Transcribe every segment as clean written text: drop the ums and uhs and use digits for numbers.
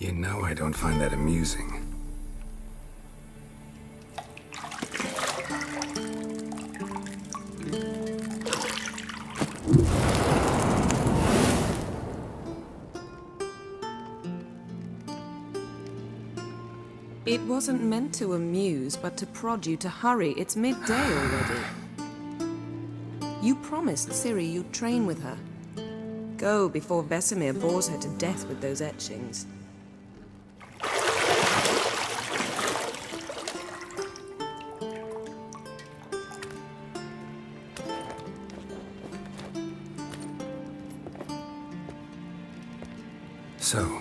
You know I don't find that amusing. It wasn't meant to amuse, but to prod you to hurry. It's midday already. You promised Ciri you'd train with her. Go before Vesemir bores her to death with those etchings. So,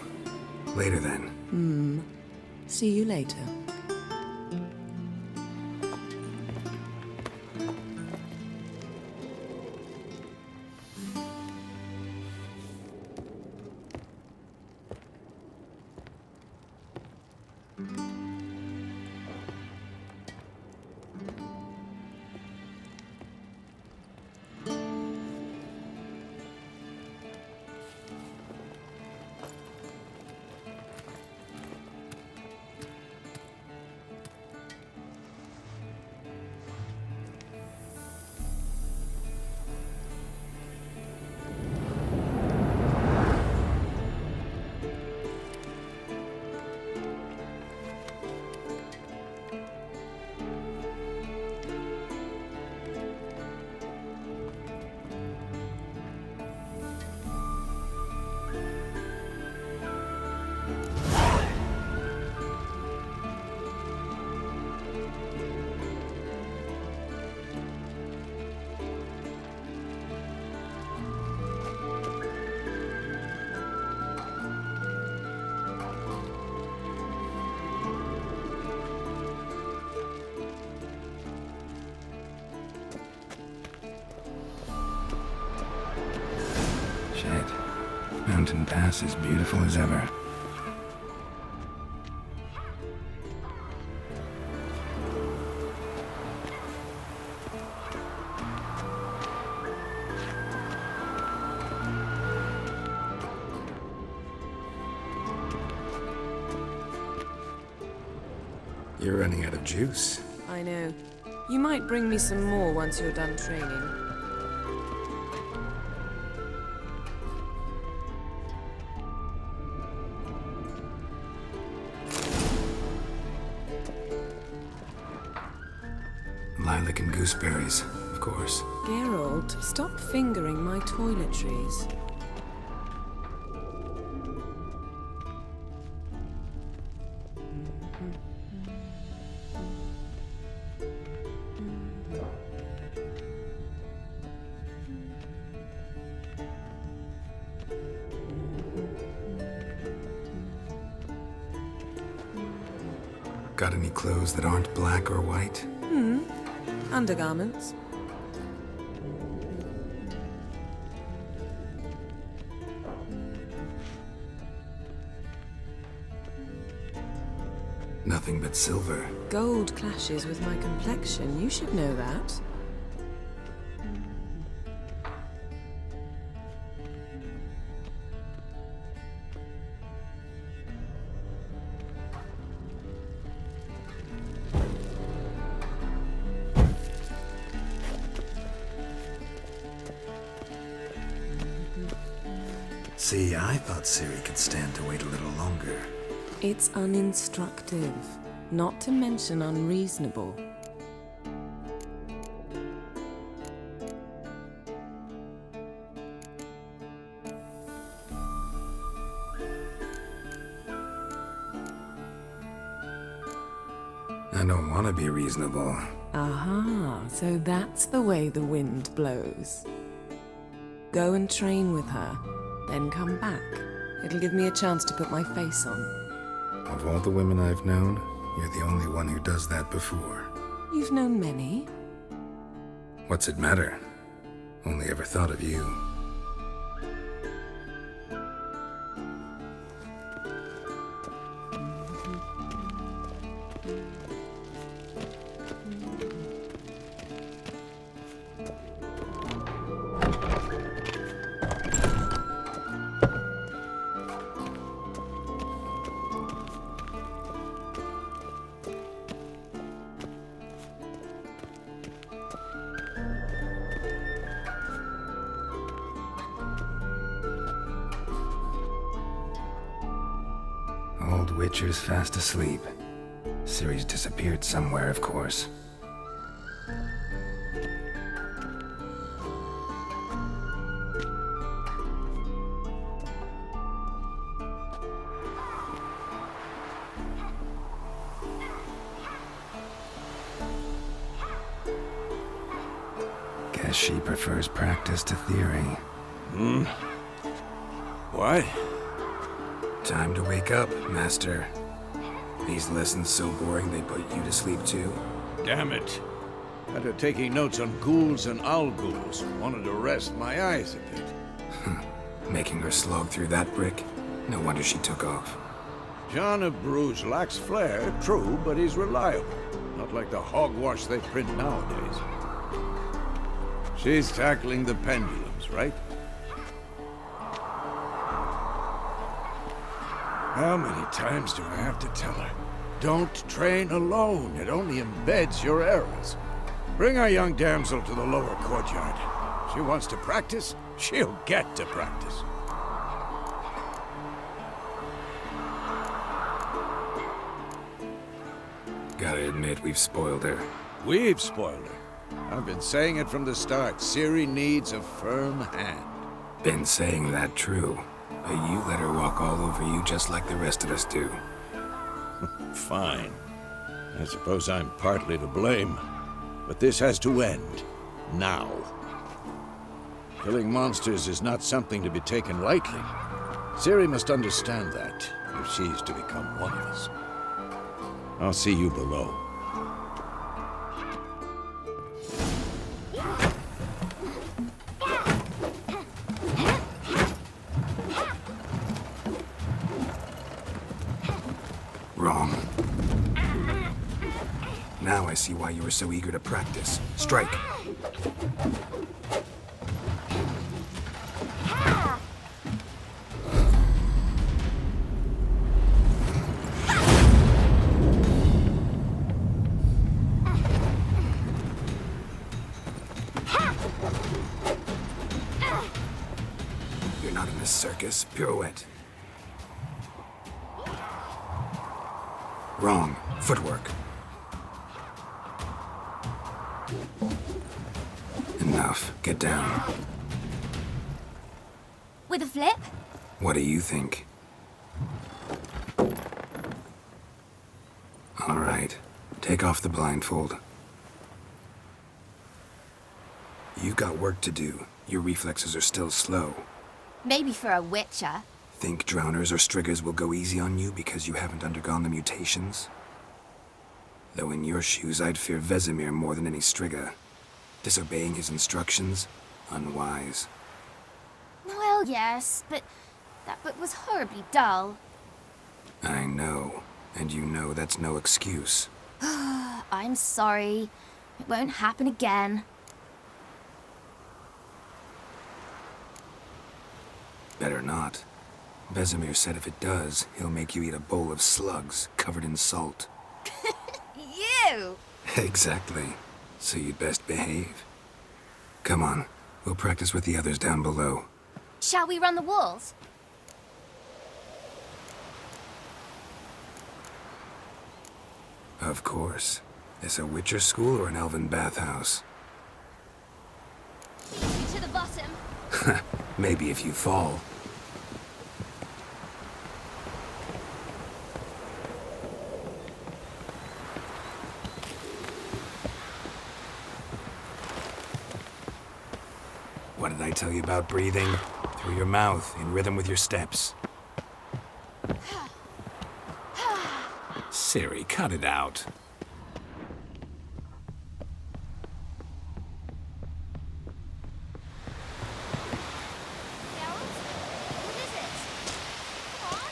later then. See you later. Mountain Pass is beautiful as ever. You're running out of juice. I know. You might bring me some more once you're done training. Lilac and gooseberries, of course. Geralt, stop fingering my toiletries. Got any clothes that aren't black or white? Undergarments. Nothing but silver. Gold clashes with my complexion. You should know that. See, I thought Ciri could stand to wait a little longer. It's uninstructive, not to mention unreasonable. I don't want to be reasonable. Aha, so that's the way the wind blows. Go and train with her, then come back. It'll give me a chance to put my face on. Of all the women I've known, you're the only one who does that before. You've known many. What's it matter? Only ever thought of you. Witcher's fast asleep. Ciri's disappeared somewhere, of course. Guess she prefers practice to theory. What? Time to wake up, Master. These lessons so boring they put you to sleep too? Damn it. After taking notes on ghouls and owl ghouls, wanted to rest my eyes a bit. Making her slog through that brick? No wonder she took off. John of Bruges lacks flair, true, but he's reliable. Not like the hogwash they print nowadays. She's tackling the pendulums, right? How many times do I have to tell her? Don't train alone. It only embeds your errors. Bring our young damsel to the lower courtyard. She wants to practice, she'll get to practice. Gotta admit, we've spoiled her. We've spoiled her. I've been saying it from the start. Ciri needs a firm hand. Been saying that true. But you let her walk all over you just like the rest of us do. Fine. I suppose I'm partly to blame. But this has to end. Now. Killing monsters is not something to be taken lightly. Ciri must understand that, if she's to become one of us. I'll see you below. Wrong. Now I see why you were so eager to practice. Strike. You're not in a circus. Pirouette. Wrong. Footwork. Enough. Get down. With a flip? What do you think? All right. Take off the blindfold. You've got work to do. Your reflexes are still slow. Maybe for a witcher. Think drowners or striggers will go easy on you because you haven't undergone the mutations? Though in your shoes, I'd fear Vesemir more than any strigger. Disobeying his instructions? Unwise. Well, yes, but that book was horribly dull. I know. And you know that's no excuse. I'm sorry. It won't happen again. Better not. Vesemir said if it does, he'll make you eat a bowl of slugs covered in salt. You! Exactly. So you'd best behave. Come on. We'll practice with the others down below. Shall we run the walls? Of course. This a Witcher school or an elven bathhouse? To the bottom. Maybe if you fall. What did I tell you about breathing? Through your mouth, in rhythm with your steps. Ciri, cut it out. Geralt? What is it? Come on.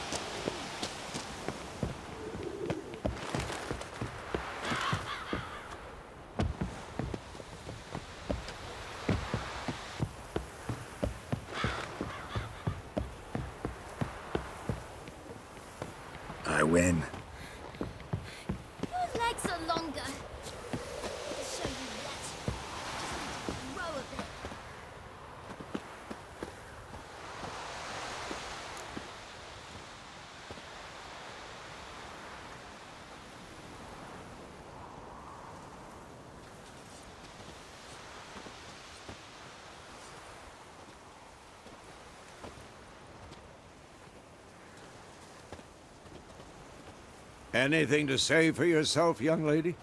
I win. Your legs are longer. I'll show you yet. Just need to grow a bit. Anything to say for yourself, young lady?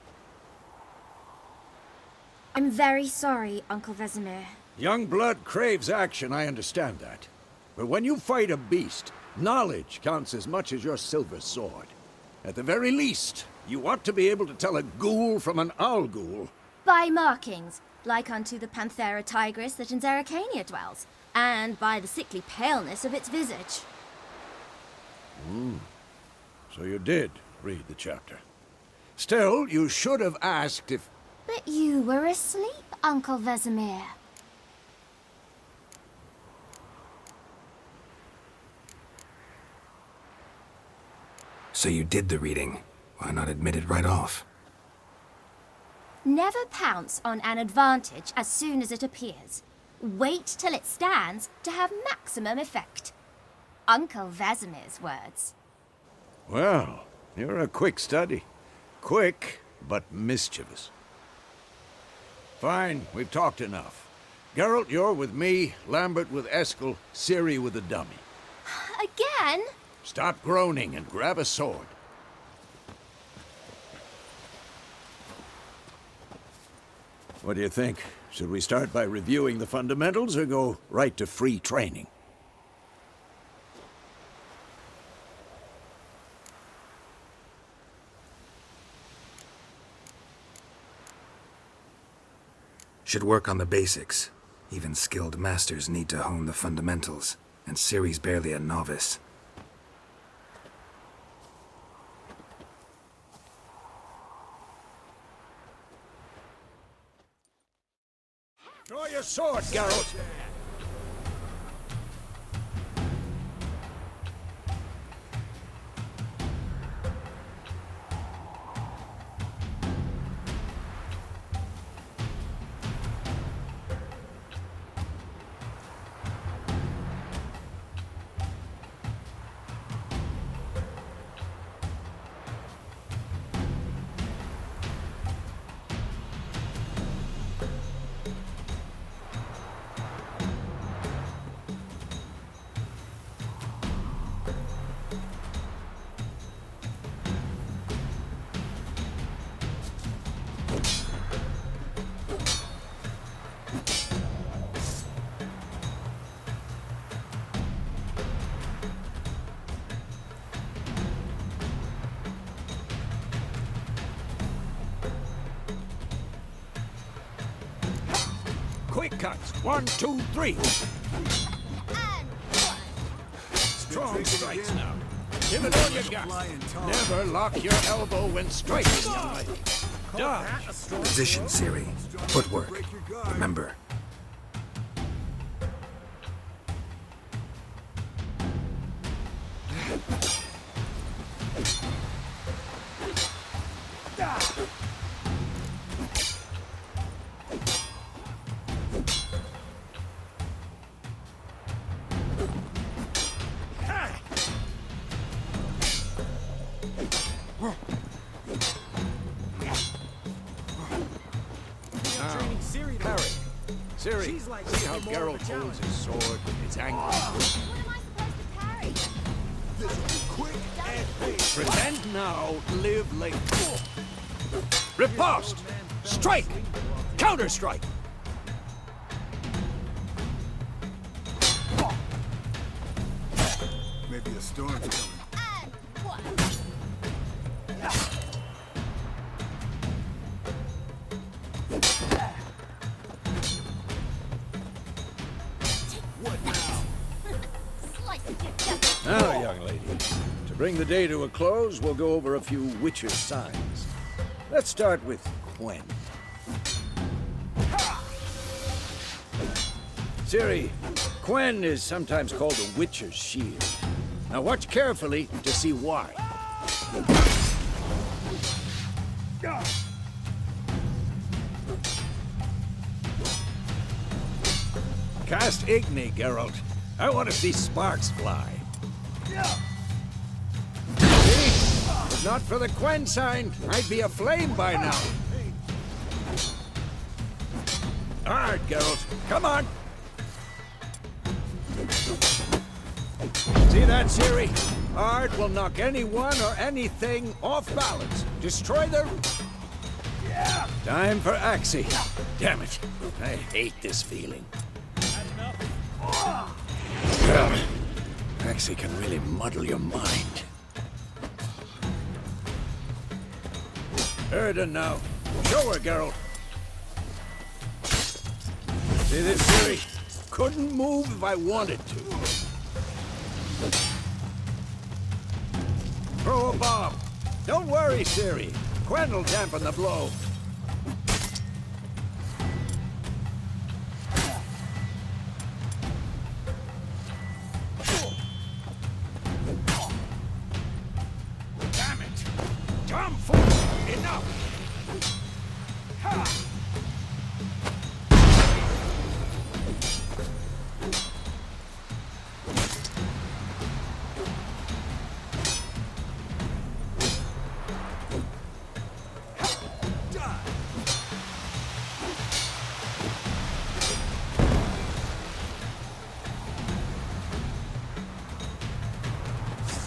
I'm very sorry, Uncle Vesemir. Young blood craves action, I understand that. But when you fight a beast, knowledge counts as much as your silver sword. At the very least, you ought to be able to tell a ghoul from an owl ghoul. By markings, like unto the Panthera tigris that in Zerrikania dwells, and by the sickly paleness of its visage. So you did read the chapter. Still, you should have asked if... But you were asleep, Uncle Vesemir. So you did the reading. Why not admit it right off? Never pounce on an advantage as soon as it appears. Wait till it stands to have maximum effect. Uncle Vesemir's words. Well, you're a quick study. Quick, but mischievous. Fine, we've talked enough. Geralt, you're with me, Lambert with Eskel, Ciri with the dummy. Again? Stop groaning and grab a sword. What do you think? Should we start by reviewing the fundamentals or go right to free training? Should work on the basics. Even skilled masters need to hone the fundamentals, and Ciri's barely a novice. Draw your sword, Geralt! Quick cuts. 1, 2, 3. Strong strikes now. Give it all you got. Never lock your elbow when striking. Dodge. Position, Ciri. Footwork. Remember. Ciri, see how Geralt holds his sword? It's angry. What am I supposed to carry? Quick and pretend now, live later. Riposte! Strike! Counter-strike! Maybe a storm's coming. And what? Now, young lady, to bring the day to a close, we'll go over a few Witcher's signs. Let's start with Quen. Ciri, Quen is sometimes called a Witcher's shield. Now watch carefully to see why. Cast Igni, Geralt. I want to see sparks fly. See? If not for the Quen sign, I'd be aflame by now. All right, Geralt. Come on. See that, Ciri? Art will knock anyone or anything off balance. Destroy their... Yeah. Time for Axie. Damn it. I hate this feeling. Axie can really muddle your mind. Heard her now. Show her, Geralt. See this, Ciri? Couldn't move if I wanted to. Throw a bomb. Don't worry, Ciri. Quen will dampen the blow. Damn it! Tomfool! Enough! Ha!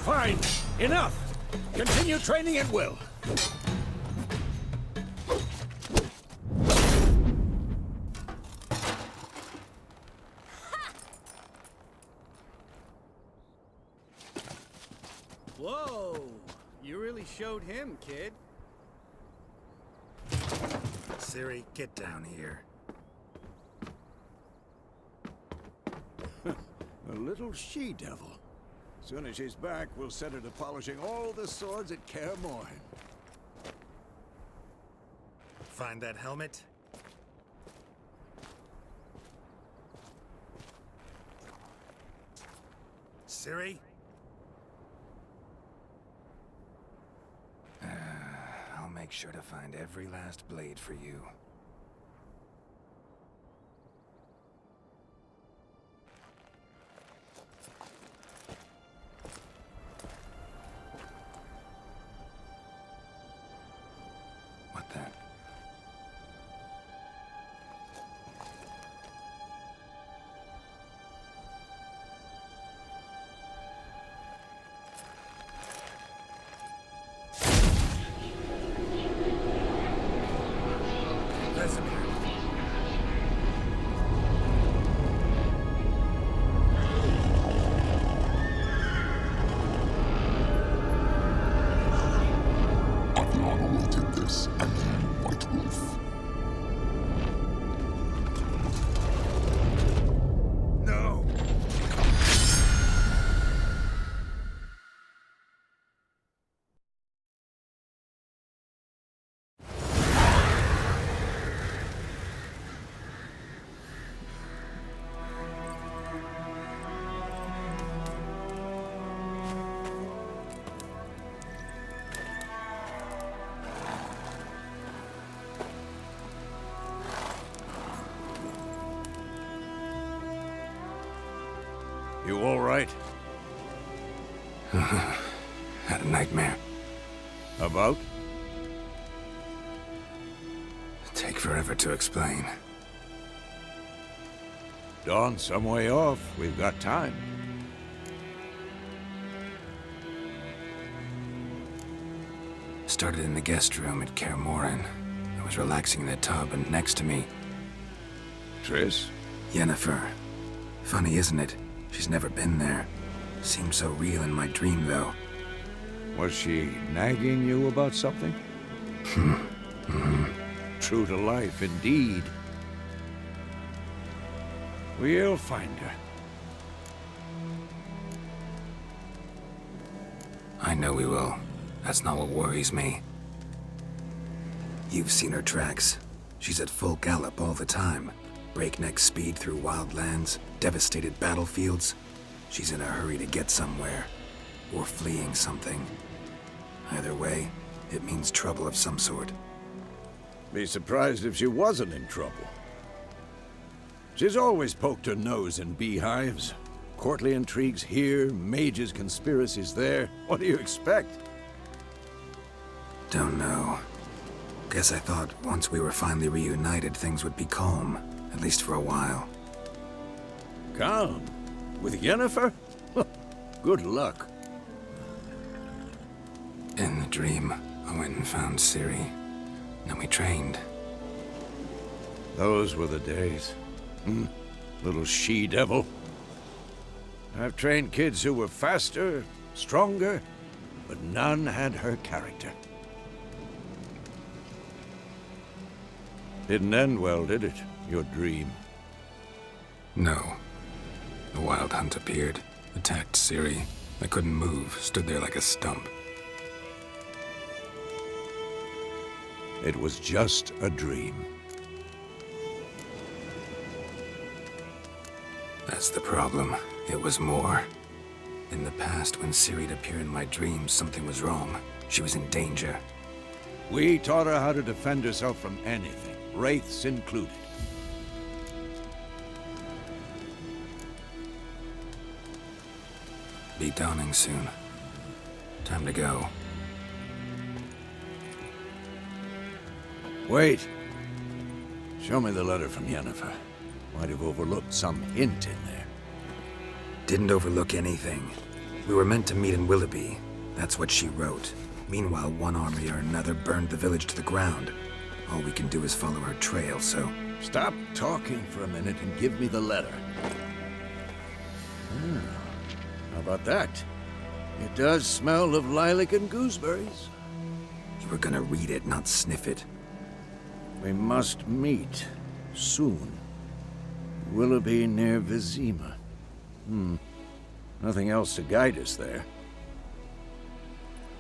Fine. Enough. Continue training at will. Whoa! You really showed him, kid. Ciri, get down here. A little she-devil. Soon as she's back, we'll set her to polishing all the swords at Kaer Morhen. Find that helmet? Ciri? I'll make sure to find every last blade for you. What the? You all right? Had a nightmare. About? Take forever to explain. Dawn's some way off. We've got time. Started in the guest room at Kaer Morhen. I was relaxing in the tub, and next to me, Triss? Yennefer. Funny, isn't it? She's never been there. Seemed so real in my dream, though. Was she nagging you about something? True to life, indeed. We'll find her. I know we will. That's not what worries me. You've seen her tracks. She's at full gallop all the time. Breakneck speed through wild lands, devastated battlefields. She's in a hurry to get somewhere. Or fleeing something. Either way, it means trouble of some sort. Be surprised if she wasn't in trouble. She's always poked her nose in beehives. Courtly intrigues here, mages' conspiracies there. What do you expect? Don't know. Guess I thought once we were finally reunited, things would be calm. At least for a while. Calm? With Yennefer? Good luck. In the dream, I went and found Ciri. Then we trained. Those were the days. Little she-devil. I've trained kids who were faster, stronger, but none had her character. Didn't end well, did it? Your dream? No. The Wild Hunt appeared, attacked Ciri. I couldn't move, stood there like a stump. It was just a dream. That's the problem. It was more. In the past, when Ciri'd appear in my dreams, something was wrong. She was in danger. We taught her how to defend herself from anything, wraiths included. Be dawning soon. Time to go. Wait. Show me the letter from Yennefer. Might have overlooked some hint in there. Didn't overlook anything. We were meant to meet in Willoughby. That's what she wrote. Meanwhile, one army or another burned the village to the ground. All we can do is follow her trail, so... Stop talking for a minute and give me the letter. How about that? It does smell of lilac and gooseberries. You were gonna read it, not sniff it. We must meet. Soon. Willoughby near Vizima. Nothing else to guide us there.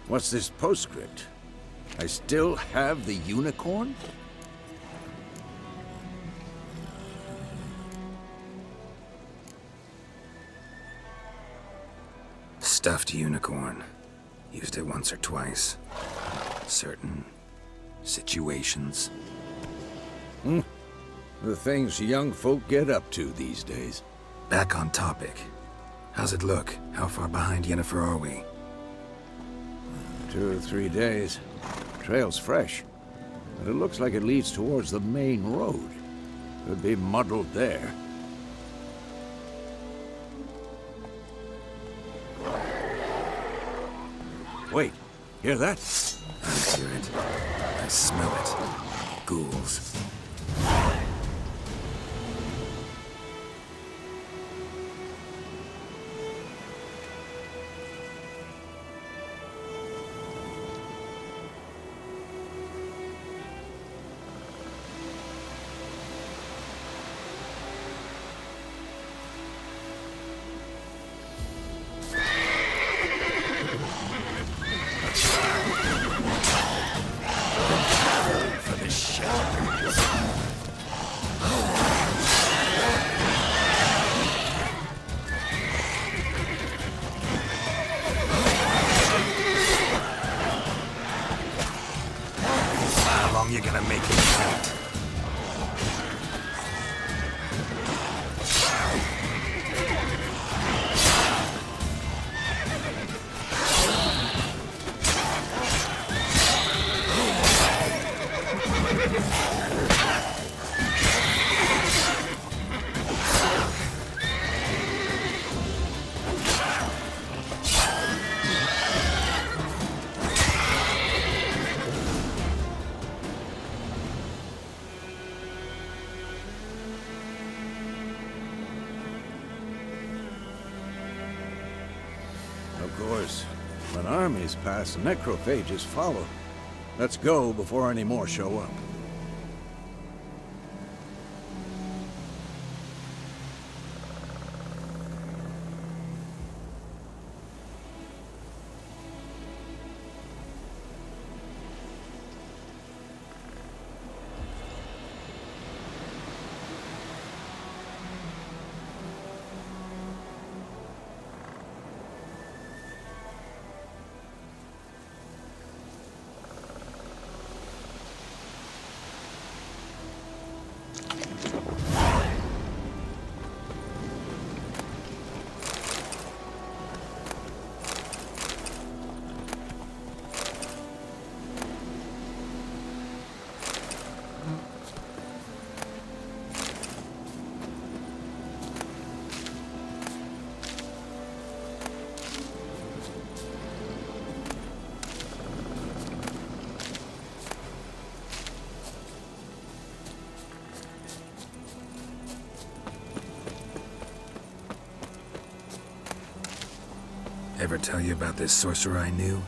What's this postscript? I still have the unicorn? Stuffed unicorn. Used it once or twice. Certain situations. The things young folk get up to these days. Back on topic. How's it look? How far behind Yennefer are we? 2 or 3 days. Trail's fresh, but it looks like it leads towards the main road. Could be muddled there. Wait, hear that? I hear it. I smell it. Ghouls. How long you gonna make it count? Of course, when armies pass, necrophages follow. Let's go before any more show up. Ever tell you about this sorcerer I knew?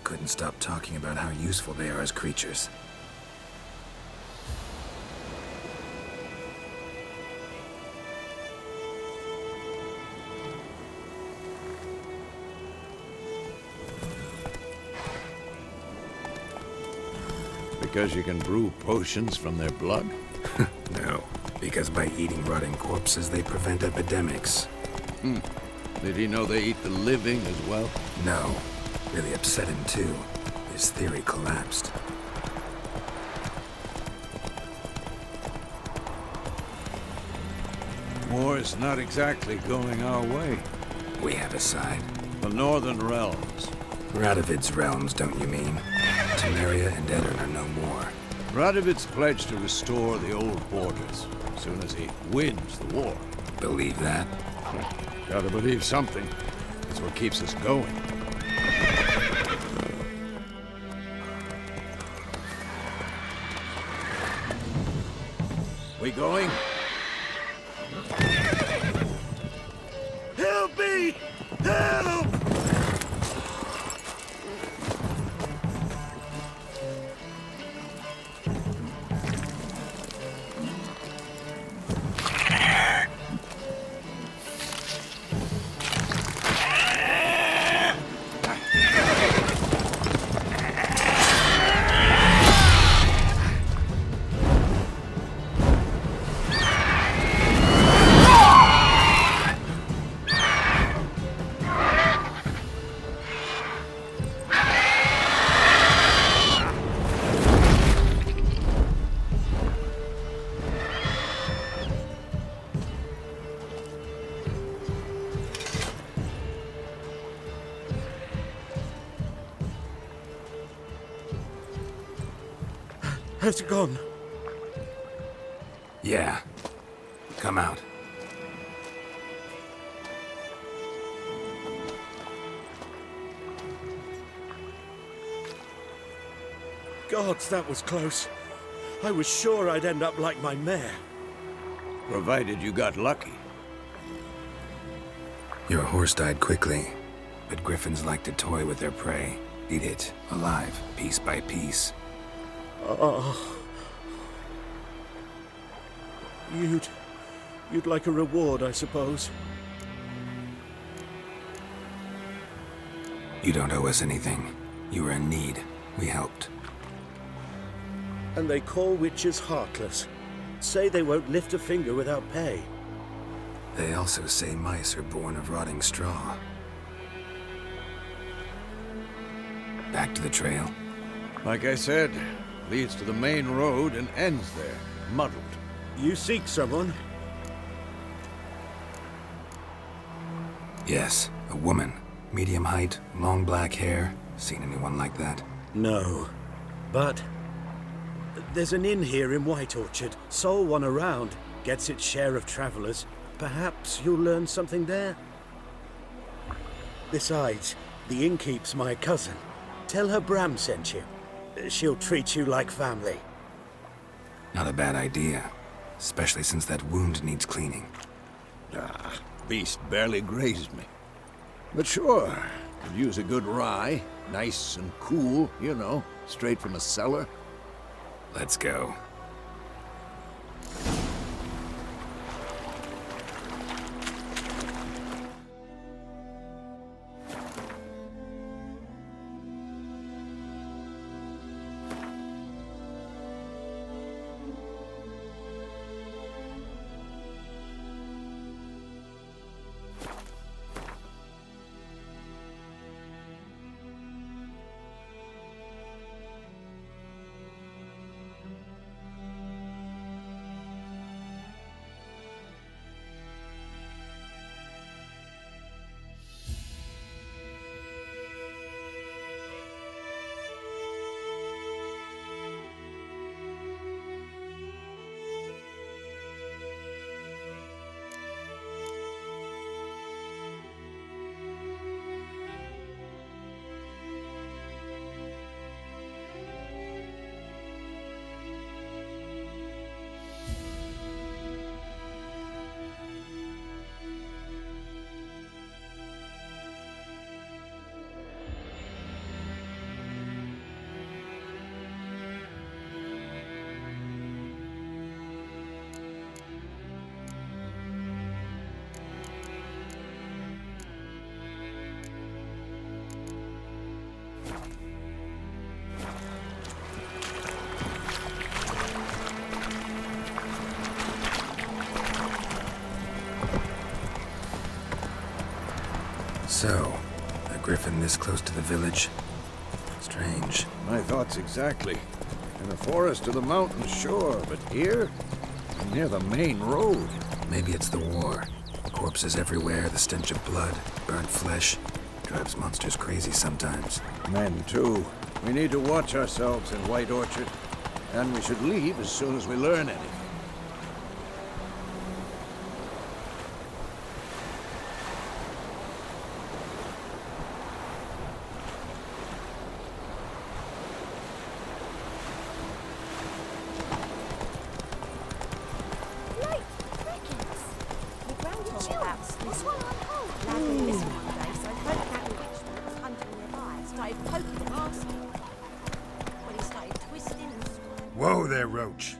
Couldn't stop talking about how useful they are as creatures. Because you can brew potions from their blood? No, because by eating rotting corpses, they prevent epidemics. Did he know they eat the living as well? No, really upset him too. His theory collapsed. War is not exactly going our way. We have a side. The Northern Realms. Radovid's realms, don't you mean? Temeria and Edirn are no more. Radovid's pledged to restore the old borders as soon as he wins the war. Believe that? Gotta believe something. It's what keeps us going. We going? Help me! Help! Has it gone? Yeah. Come out. Gods, that was close. I was sure I'd end up like my mare. Provided you got lucky. Your horse died quickly, but griffins like to toy with their prey. Eat it, alive, piece by piece. Oh. You'd like a reward, I suppose. You don't owe us anything. You were in need. We helped. And they call witches heartless. Say they won't lift a finger without pay. They also say mice are born of rotting straw. Back to the trail. Like I said, leads to the main road and ends there, muddled. You seek someone? Yes, a woman. Medium height, long black hair. Seen anyone like that? No. But there's an inn here in White Orchard. Sole one around. Gets its share of travelers. Perhaps you'll learn something there? Besides, the innkeep's my cousin. Tell her Bram sent you. She'll treat you like family. Not a bad idea. Especially since that wound needs cleaning. Beast barely grazed me. But sure, could use a good rye. Nice and cool, you know, straight from a cellar. Let's go. So, a griffin this close to the village? Strange. My thoughts exactly. In the forest or the mountains, sure, but here? Near the main road. Maybe it's the war. Corpses everywhere, the stench of blood, burnt flesh. Drives monsters crazy sometimes. Men, too. We need to watch ourselves in White Orchard. And we should leave as soon as we learn anything. Whoa there, Roach.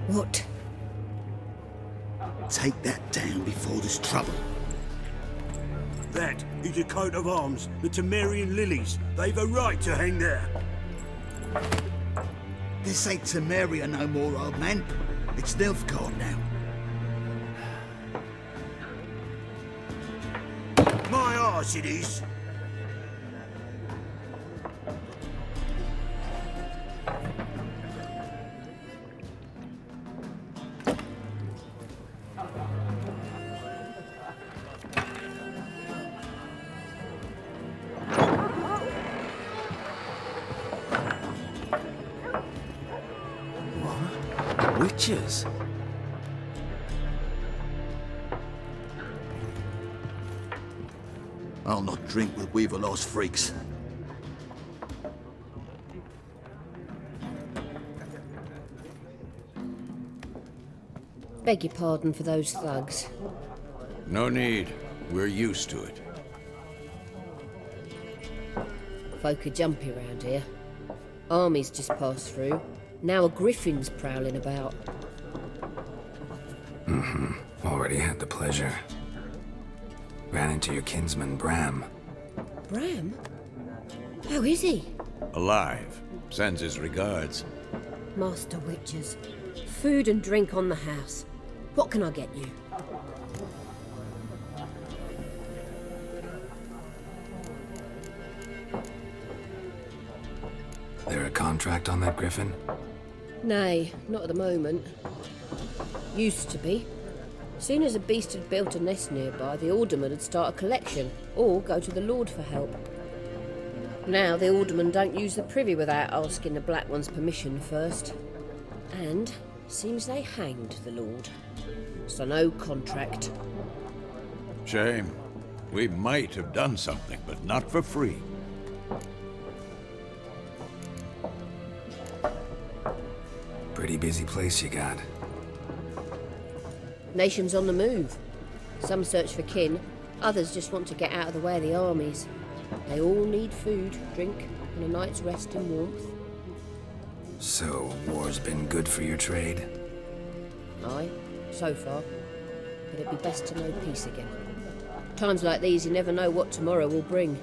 What? Take that down before there's trouble. That is a coat of arms, the Temerian lilies. They've a right to hang there. This ain't Temeria no more, old man. It's Nilfgaard now. My arse it is. Witches? I'll not drink with Weaverlaw's freaks. Beg your pardon for those thugs. No need. We're used to it. Folk are jumpy round here. Armies just passed through. Now a griffin's prowling about. Already had the pleasure. Ran into your kinsman, Bram. Bram? How is he? Alive. Sends his regards. Master Witches. Food and drink on the house. What can I get you? There a contract on that griffin? Nay, not at the moment. Used to be. Soon as a beast had built a nest nearby, the alderman would start a collection, or go to the Lord for help. Now the aldermen don't use the privy without asking the Black One's permission first. And seems they hanged the Lord. So no contract. Shame. We might have done something, but not for free. Pretty busy place you got. Nations on the move. Some search for kin, others just want to get out of the way of the armies. They all need food, drink, and a night's rest in warmth. So, war's been good for your trade? Aye, so far. But it'd be best to know peace again. Times like these, you never know what tomorrow will bring.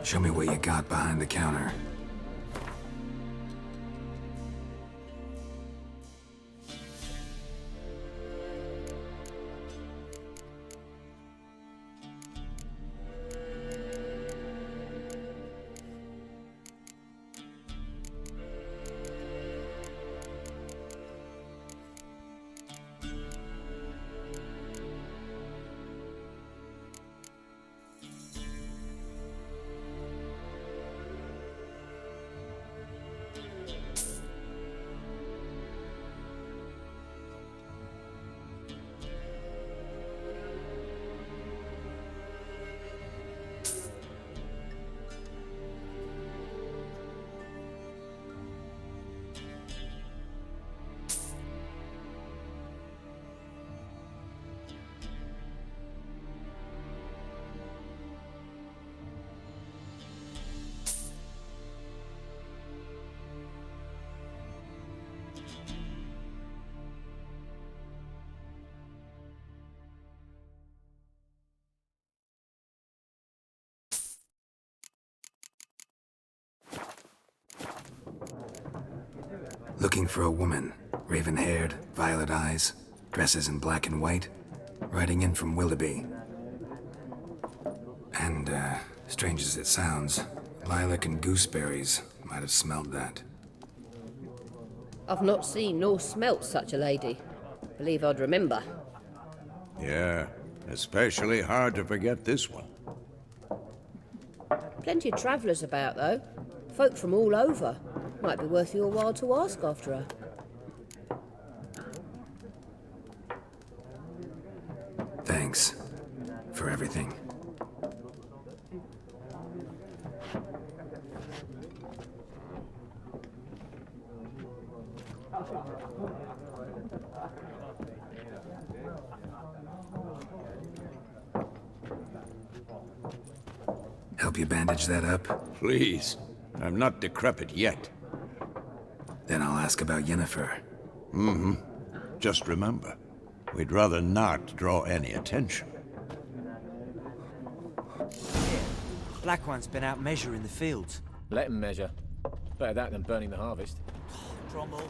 Show me what you got behind the counter. Looking for a woman, raven-haired, violet eyes, dresses in black and white, riding in from Willoughby. And, strange as it sounds, lilac and gooseberries might have smelled that. I've not seen nor smelt such a lady. Believe I'd remember. Yeah, especially hard to forget this one. Plenty of travellers about, though. Folk from all over. Might be worth your while to ask after her. Thanks for everything. Help you bandage that up? Please, I'm not decrepit yet. Then I'll ask about Yennefer. Just remember, we'd rather not draw any attention. Black One's been out measuring the fields. Let him measure. Better that than burning the harvest. Drommel.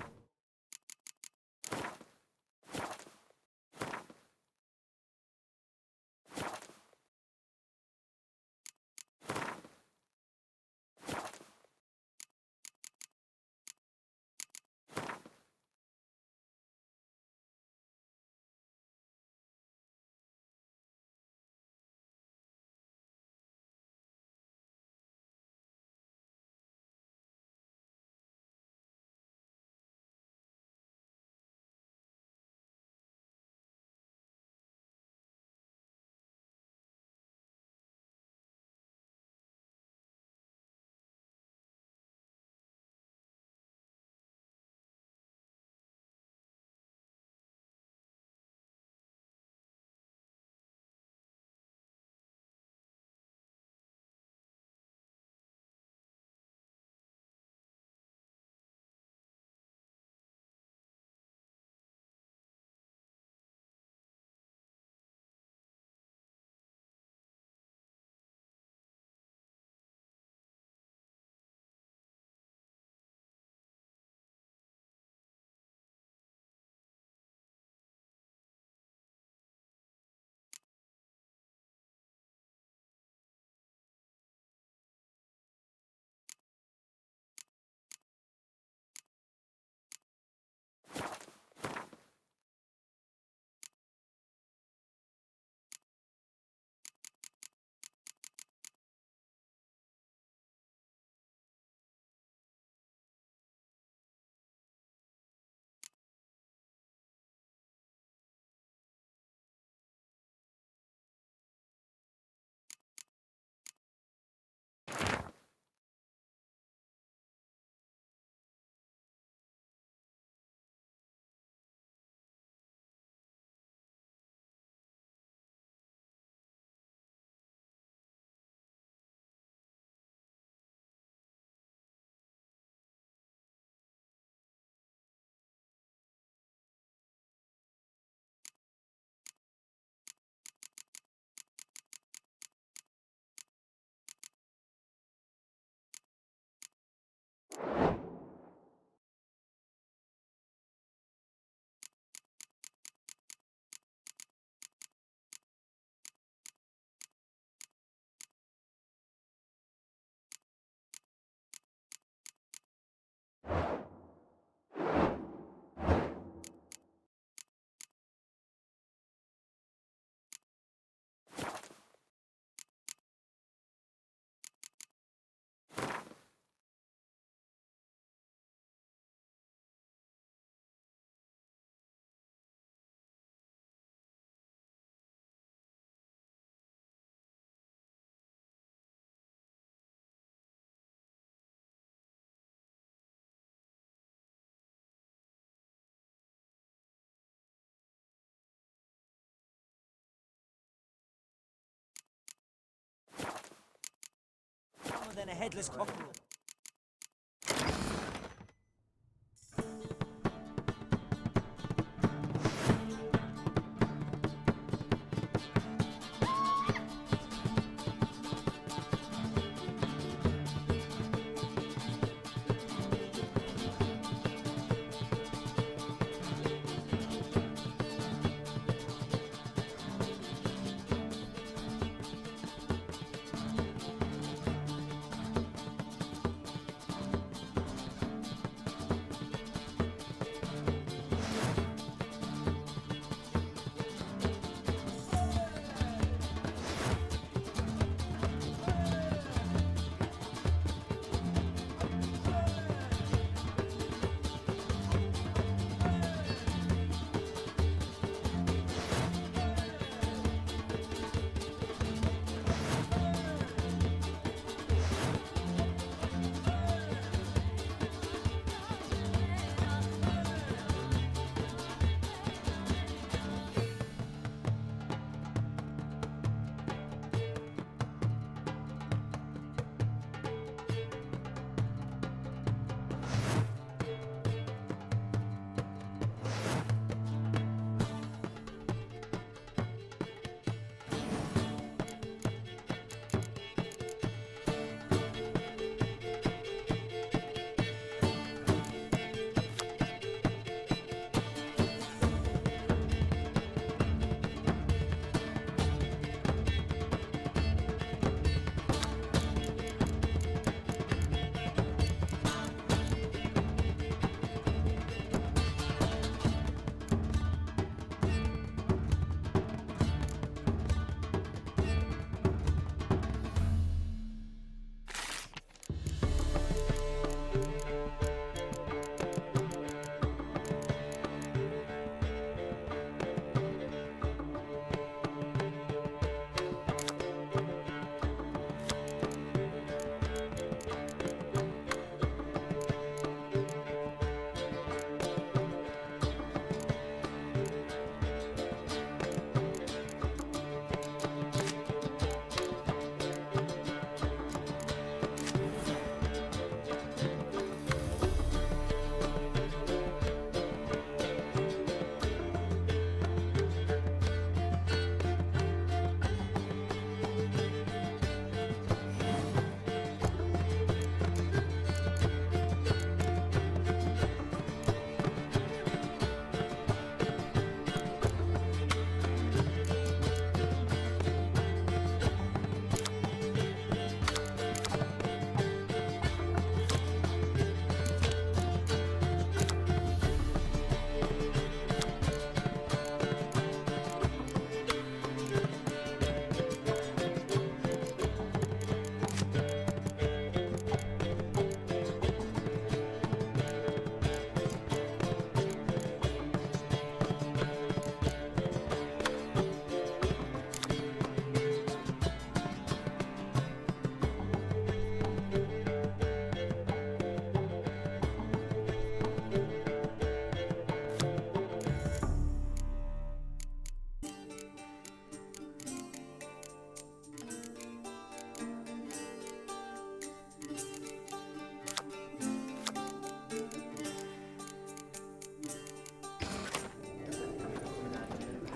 More than a headless cockerel.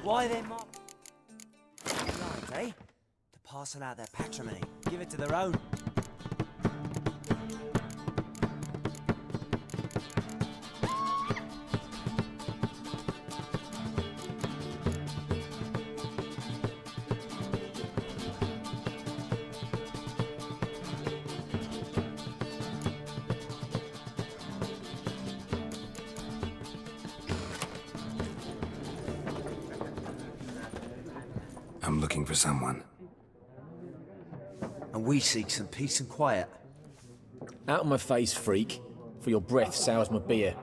Why they're lines, eh? To parcel out their patrimony, give it to their own. I'm looking for someone. And we seek some peace and quiet. Out of my face, freak, for your breath sours my beer.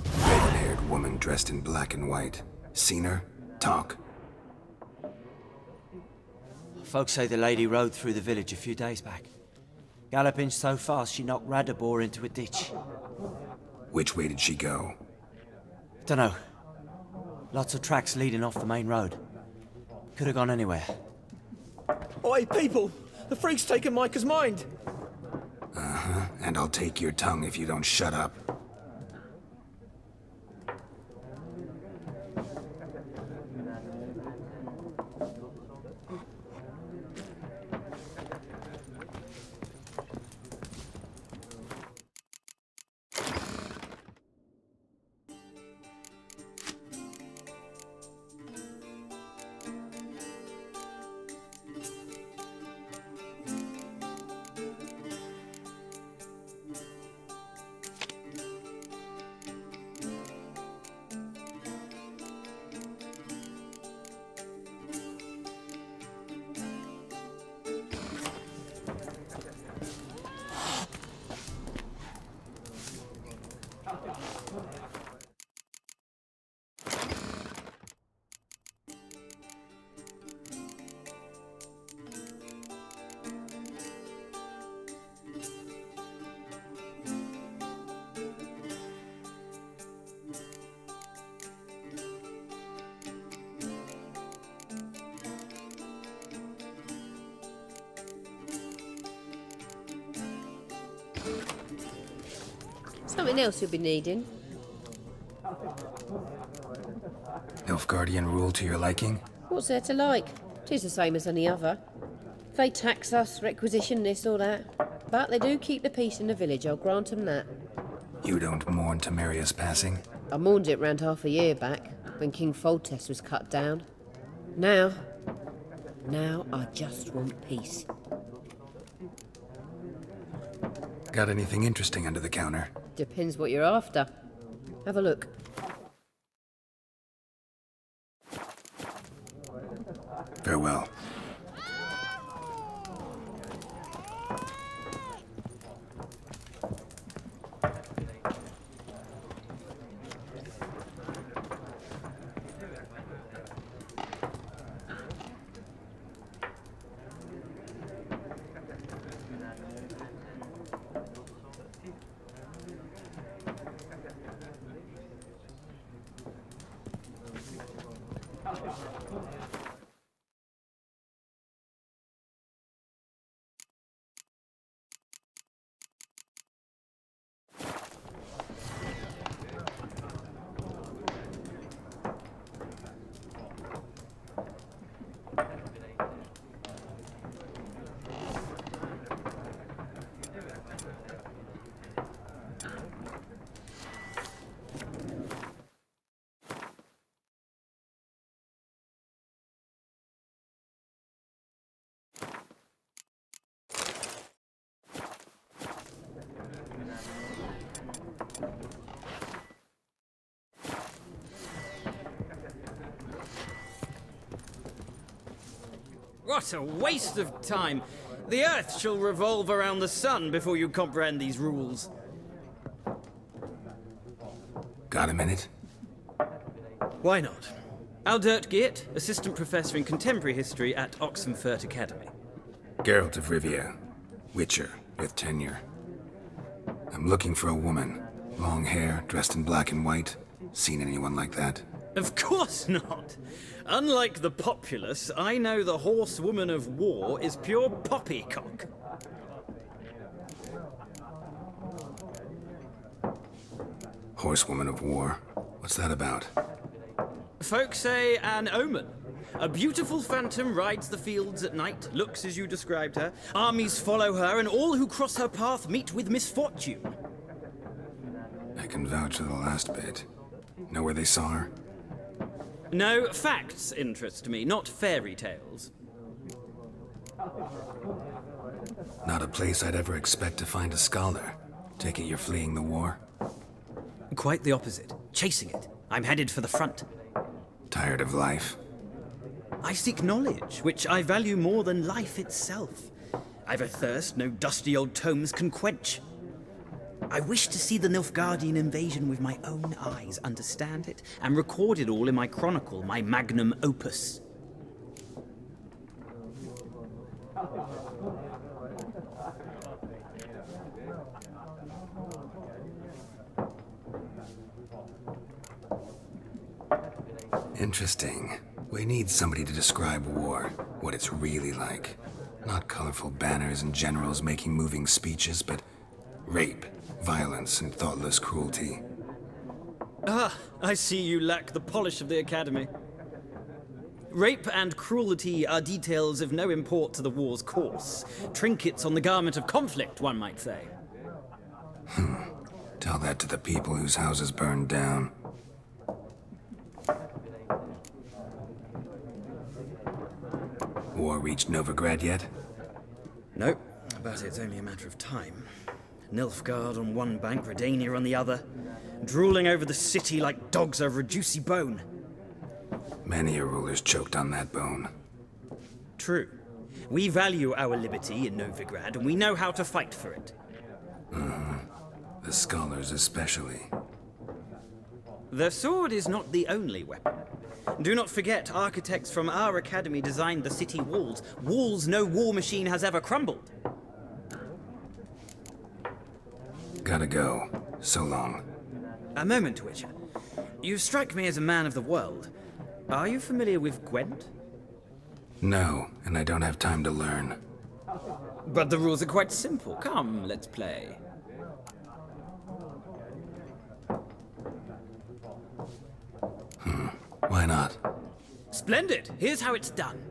Red-haired woman dressed in black and white. Seen her? Talk. Folks say the lady rode through the village a few days back. Galloping so fast she knocked Radabor into a ditch. Which way did she go? Dunno. Lots of tracks leading off the main road. Could have gone anywhere. Oi, people! The freak's taken Micah's mind! Uh-huh, and I'll take your tongue if you don't shut up. Something else you'll be needing. Nilfgaardian rule to your liking? What's there to like? 'Tis the same as any other. They tax us, requisition this or that. But they do keep the peace in the village, I'll grant 'em that. You don't mourn Temeria's passing? I mourned it round half a year back, when King Foltest was cut down. Now I just want peace. Got anything interesting under the counter? Depends what you're after. Have a look. Farewell. What a waste of time! The Earth shall revolve around the sun before you comprehend these rules. Got a minute? Why not? Aldert Geert, Assistant Professor in Contemporary History at Oxenfurt Academy. Geralt of Rivia. Witcher, with tenure. I'm looking for a woman. Long hair, dressed in black and white. Seen anyone like that? Of course not. Unlike the populace, I know the horsewoman of war is pure poppycock. Horsewoman of war? What's that about? Folk say an omen. A beautiful phantom rides the fields at night, looks as you described her. Armies follow her, and all who cross her path meet with misfortune. I can vouch for the last bit. Know where they saw her? No, facts interest me, not fairy tales. Not a place I'd ever expect to find a scholar. Take it you're fleeing the war? Quite the opposite. Chasing it. I'm headed for the front. Tired of life? I seek knowledge, which I value more than life itself. I've a thirst no dusty old tomes can quench. I wish to see the Nilfgaardian invasion with my own eyes, understand it, and record it all in my chronicle, my magnum opus. Interesting. We need somebody to describe war, what it's really like. Not colorful banners and generals making moving speeches, but rape, violence, and thoughtless cruelty. Ah, I see you lack the polish of the Academy. Rape and cruelty are details of no import to the war's course. Trinkets on the garment of conflict, one might say. Tell that to the people whose houses burned down. War reached Novigrad yet? Nope, but it's only a matter of time. Nilfgaard on one bank, Redania on the other, drooling over the city like dogs over a juicy bone. Many a ruler's choked on that bone. True. We value our liberty in Novigrad, and we know how to fight for it. The scholars especially. The sword is not the only weapon. Do not forget, architects from our academy designed the city walls. Walls no war machine has ever crumbled. Gotta go. So long. A moment, Witcher. You strike me as a man of the world. Are you familiar with Gwent? No, and I don't have time to learn. But the rules are quite simple. Come, let's play. Why not? Splendid! Here's how it's done.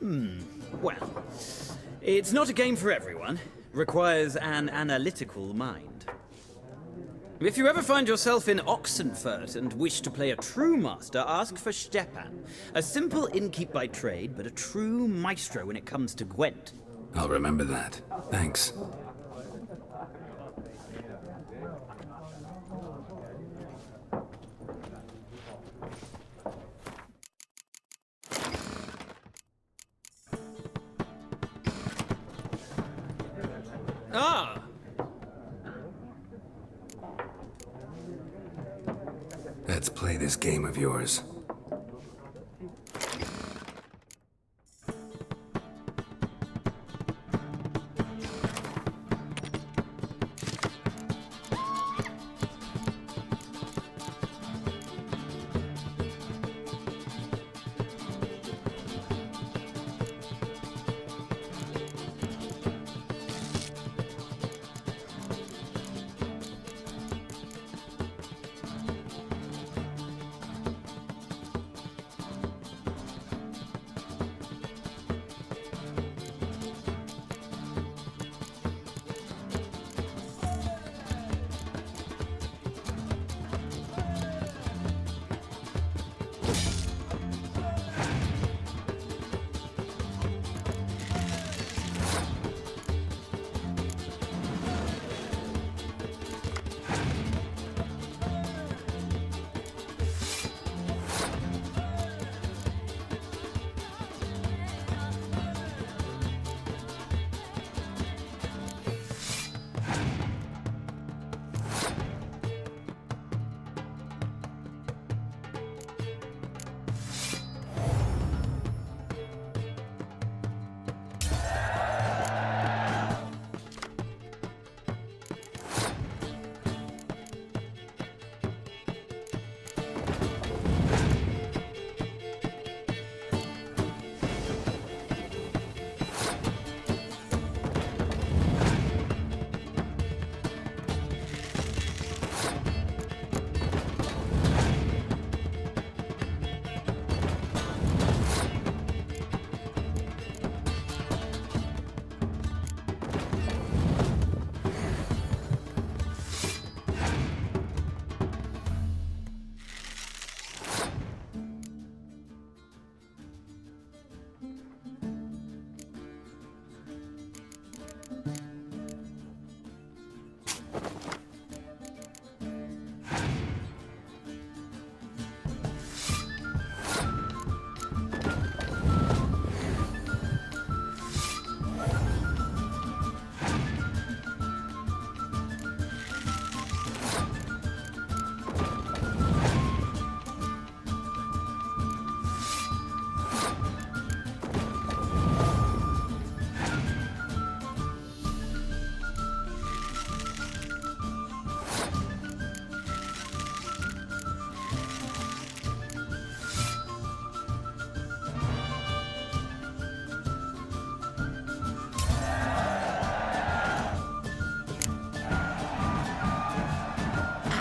Well, it's not a game for everyone. Requires an analytical mind. If you ever find yourself in Oxenfurt and wish to play a true master, ask for Stepan. A simple innkeep by trade, but a true maestro when it comes to Gwent. I'll remember that. Thanks. Ah! Let's play this game of yours.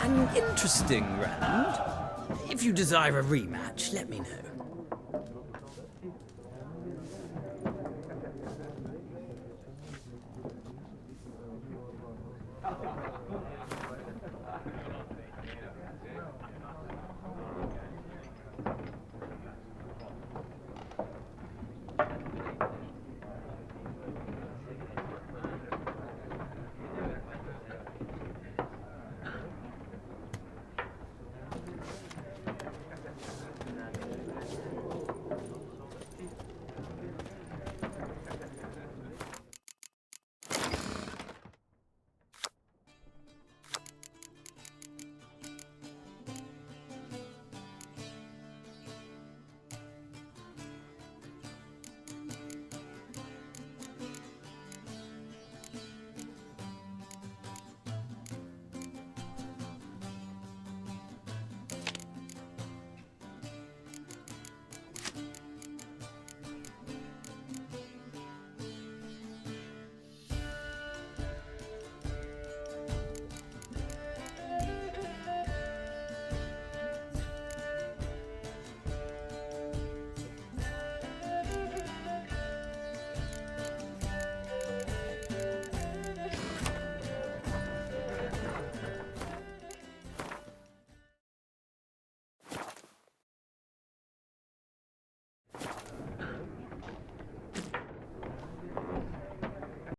An interesting round. If you desire a rematch, let me know.